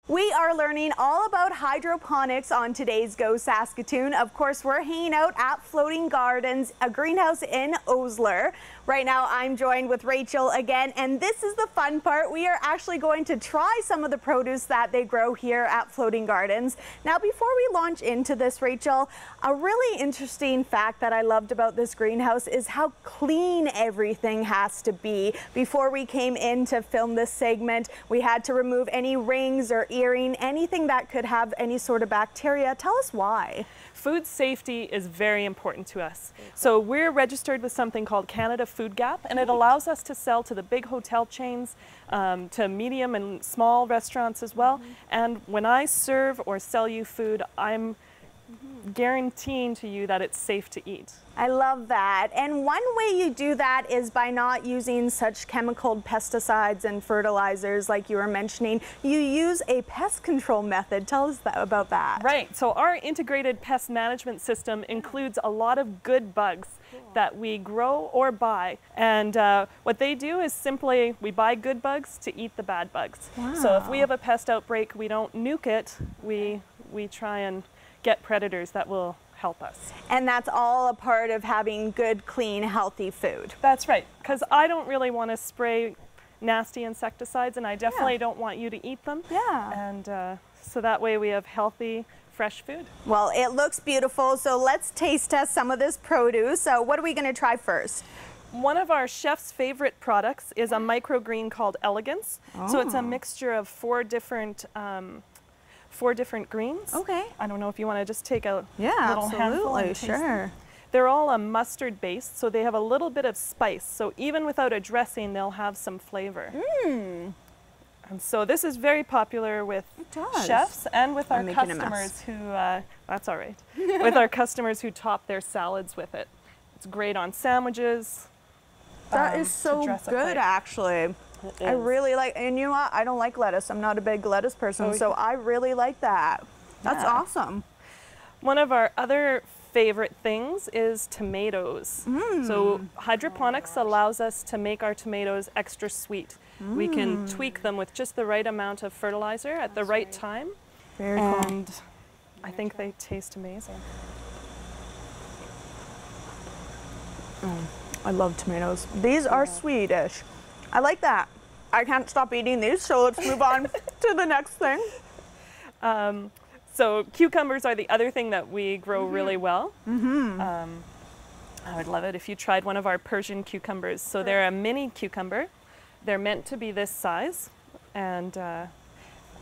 We are learning all about hydroponics on today's Go Saskatoon. Of course, we're hanging out at Floating Gardens, a greenhouse in Osler. Right now, I'm joined with Rachel again, and this is the fun part. We are actually going to try some of the produce that they grow here at Floating Gardens. Now, before we launch into this, Rachel, a really interesting fact that I loved about this greenhouse is how clean everything has to be. Before we came in to film this segment, we had to remove any rings or earring, anything that could have any sort of bacteria. Tell us why. Food safety is very important to us. So we're registered with something called Canada Food Gap, and it allows us to sell to the big hotel chains, to medium and small restaurants as well. And when I serve or sell you food, I'm guaranteeing to you that it's safe to eat. I love that. And one way you do that is by not using such chemical pesticides and fertilizers like you were mentioning. You use a pest control method. Tell us about that. Right. So our integrated pest management system includes a lot of good bugs that we grow or buy. And what they do is simply we buy good bugs to eat the bad bugs. Wow. So if we have a pest outbreak, we don't nuke it. We try and get predators that will help us. And that's all a part of having good, clean, healthy food. That's right, because I don't really want to spray nasty insecticides, and I definitely don't want you to eat them. Yeah. And so that way we have healthy, fresh food. Well, it looks beautiful, so let's taste test some of this produce. So what are we going to try first? One of our chef's favorite products is a microgreen called Elegance. So it's a mixture of four different greens. Okay. I don't know if you want to just take a little handful and taste them. Sure. They're all a mustard based, so they have a little bit of spice. So even without a dressing, they'll have some flavor. And so this is very popular with chefs and with our customers who, that's all right, with our customers who top their salads with it. It's great on sandwiches. That is so good, actually. I really like, and you know what? I don't like lettuce. I'm not a big lettuce person, so I really like that. That's awesome. One of our other favorite things is tomatoes. So hydroponics allows us to make our tomatoes extra sweet. We can tweak them with just the right amount of fertilizer at the right time. Very cool. And I think they taste amazing. I love tomatoes. These are Swedish. I like that. I can't stop eating these, so let's move on to the next thing. So cucumbers are the other thing that we grow really well. I would love it if you tried one of our Persian cucumbers. So they're a mini cucumber. They're meant to be this size, and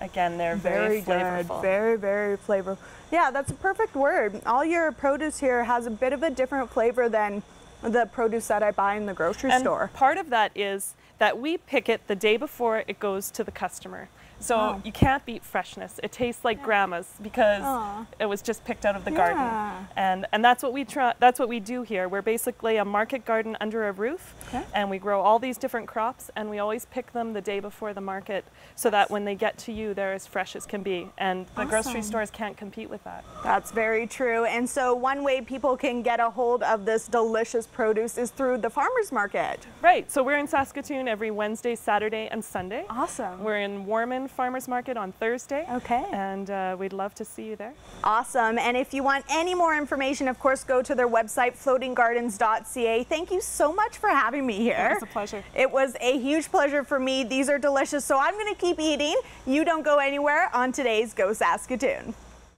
again, they're very flavorful. Very, very flavorful. Yeah, that's a perfect word. All your produce here has a bit of a different flavor than the produce that I buy in the grocery store. Part of that is that we pick it the day before it goes to the customer. So you can't beat freshness. It tastes like grandma's because it was just picked out of the garden. And that's what we try. That's what we do here. We're basically a market garden under a roof, and we grow all these different crops, and we always pick them the day before the market so that when they get to you, they're as fresh as can be. And the grocery stores can't compete with that. That's very true. And so one way people can get a hold of this delicious produce is through the farmers market. Right. So we're in Saskatoon every Wednesday, Saturday, and Sunday. Awesome. We're in Warman Farmers Market on Thursday. Okay. And we'd love to see you there. Awesome. And if you want any more information, of course, go to their website, floatinggardens.ca. Thank you so much for having me here. It was a pleasure. It was a huge pleasure for me. These are delicious, so I'm going to keep eating. You don't go anywhere on today's Go Saskatoon.